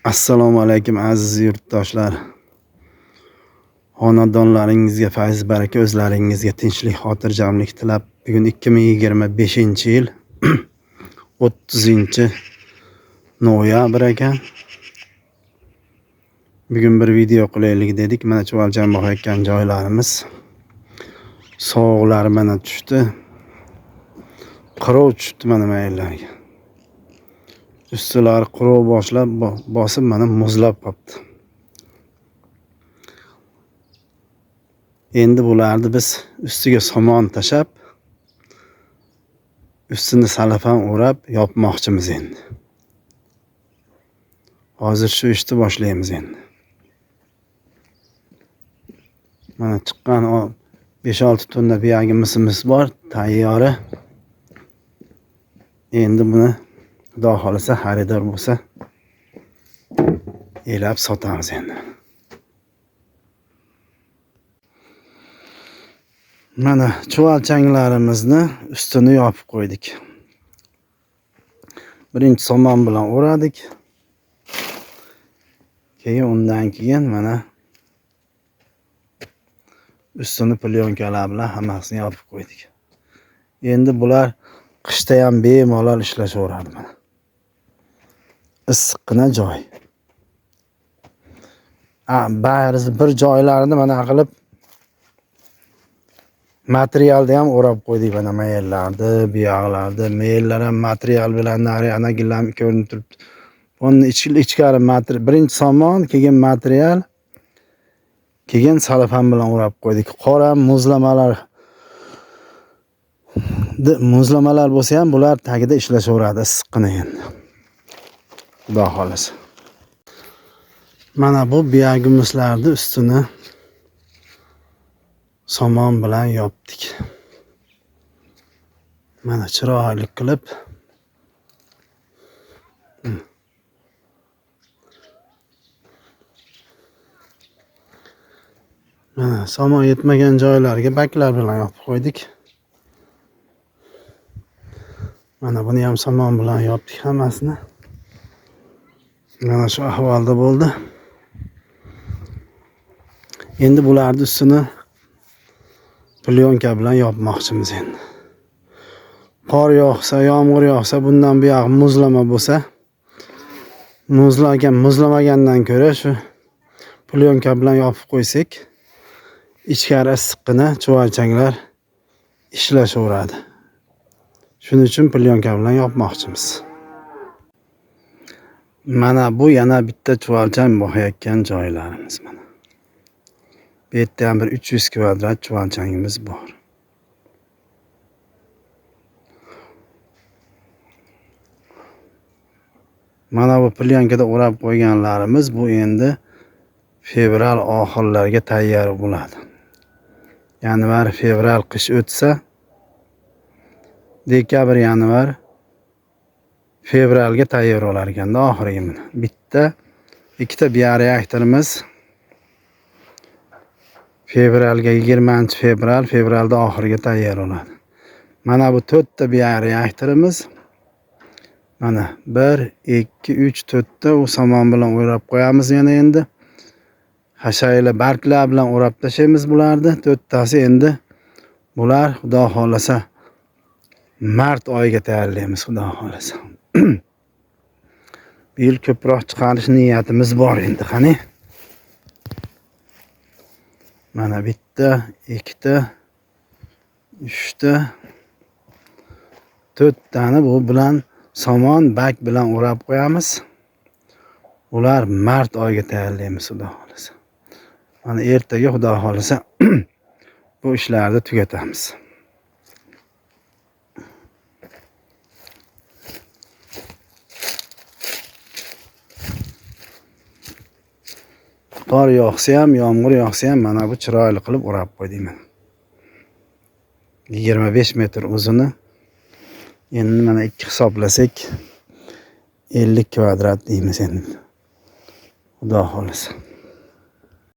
Assalomu alaykum aziz yurtdoshlar. Xonadonlaringizga fayz baraka, o'zlaringizga tinchlik, xotirjamlik tilab, bugun 2025-yil 30-noyabr ekan. Bugun bir video qilaylik dedik. Mana chuvalcham boqayotgan joylarimiz. Sovuqlar mana tushdi. Qirov tushdi mana mayillarga. Ustilari qurov boshlab bosib mana muzlab qolibdi. Endi bularni biz ustiga somon tashab, ustini salafan o'rab yopmoqchimiz endi. Hozir shu ishni boshlaymiz endi. Mana chiqqan 5-6 tonna buyagimiz bor, tayyori. Endi buni Xudo xolisa xaridor bo'lsa elab sotamiz endi. Mana chuvalchanglarimizni ustini yopib qo'ydik. Birinchi somon bilan o'radik. Keyin undan keyin mana ustini plyonkalar bilan hammasini yopib qo'ydik. Endi bular qishda ham bemalol ishlashaveradi mana. Issiqqina joy. Ba'zi bir joylarini mana qilib materialda ham o'rab qo'ydik mana mayillarni, buyog'larni. Mayillar ham material bilan anagilar ko'rinib turibdi. Buni ichkari material, birinchi somon, keyin material, keyin salafan bilan o'rab qo'ydik. Qora muzlamalar bo'lsa ham bular tagida ishlashaveradi issiqqina endi. Xudo xolisa. Mana bu buyagimizlarni ustini somon bilan yopdik. Mana chiroyli qilib mana somon yetmagan joylarga baklar bilan yopib qo'ydik. Mana buni ham somon bilan yopdik hammasini. Mana shu ahvolda bo'ldi. Endi bularni ustini plyonka bilan yopmoqchimiz endi. Qor yog'sa, yomg'ir yog'sa, bundan buyoq muzlama bo'lsa, muzlamagandan ko'ra shu plyonka bilan yopib qo'ysak, ichkari issiqqina chuvalchanglar ishlashaveradi. Shuning uchun plyonka bilan yopmoqchimiz. Mana bu yana bitta chuvalchang boqayotgan joylarimiz mana. Bu yerda ham bir 300 kvadrat chuvalchangimiz bor. Mana bu plyonkada o'rab qo'yganlarimiz bu endi fevral oxirlariga tayyor bo'ladi. Yanvar, fevral qish o'tsa, dekabr, yanvar, fevralga tayyor bo'lar ekan oxiriga mana. Bitta, ikkita bioreaktorimiz fevralga 20-fevral, fevralda oxiriga tayyor bo'ladi. Mana bu 4 ta bioreaktorimiz. Mana 1, 2, 3, 4 ta u somon bilan o'rab qo'yamiz yana endi. Hashayla barglar bilan o'rab tashlaymiz bularni. 4 tasi endi bular Xudo xolasa mart oyiga tayyorlaymiz Xudo xolasa. Bu yil ko'proq chiqarish niyatimiz bor endi qani. Mana bitta, ikkita, 3 ta, 4 tani bu bilan somon bak bilan o'rab qo'yamiz. Ular mart oyiga tayyorlaymiz Xudo xolasa. Mana ertaga Xudo xolasa bu ishlarni tugatamiz. Qor yog'sa ham, yomg'ir yog'sa ham mana bu chiroyli qilib o'rab qo'ydik men. 25 metr uzuni. Endi mana 2 hisoblasak 50 kvadrat deymiz endi. Xudo xolasa.